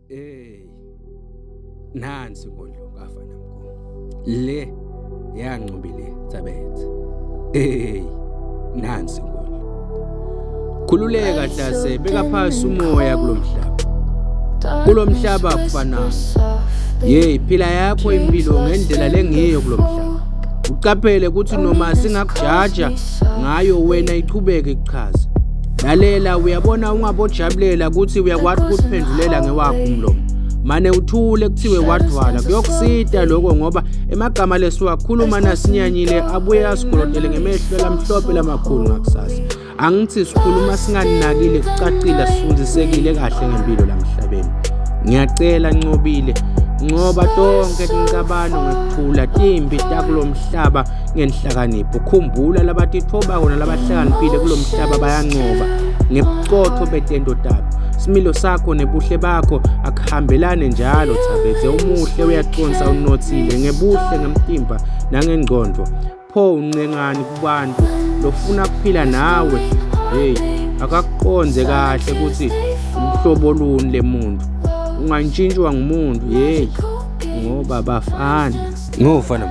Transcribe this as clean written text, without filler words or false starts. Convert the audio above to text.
Hey, nansi Nkondlo kafana mkhulu. Le yanqobile Thabethe. Hey, nansi Nkondlo. Khululeka Hlase, beka phasi umoya kulomhlaba. Kulomhlaba akufanayo. Hey, phila yakho impilo ngendlela lengiyo kulomhlaba. Ucaphele ukuthi noma singakujaja ngayo wena iqhubeke ichaza. Lalela uyabona ungabojabulela ukuthi uyakwazi ukuphendulela ngewakho umlomo. Mane uthule kuthiwe wadwala kuyokusida lokho ngoba emagama lesiwakhuluma nasinyanyile abuye asigolodele ngemehlo lamhlophe lamakhulu ngakusasa. Angithi sikhuluma singaninakile kucacile sifundisekile kahle ngempilo lamhlabeni. Ngiyacela Ncobile ngoba tonke tinkabano ngekuthula timbi takulomhlaba ngenhlakanipho. Khumbula labatithoba kona labahlakaniphile kulomhlaba bayancoba ngebucotho betento tabo. Similo sakho nebuhle bakho akuhambelane njalo Thabethe. Umuhle uyaconsa unothile ngebuhle ngemtimba nangengqondo. Pho uncengani kubantu lofuna kuphila nawe. Hey, akakuqonze kahle ukuthi umhlobo luni lemuntu. Ungantshintshwa ngumuntu hey ngoba bafana ngofana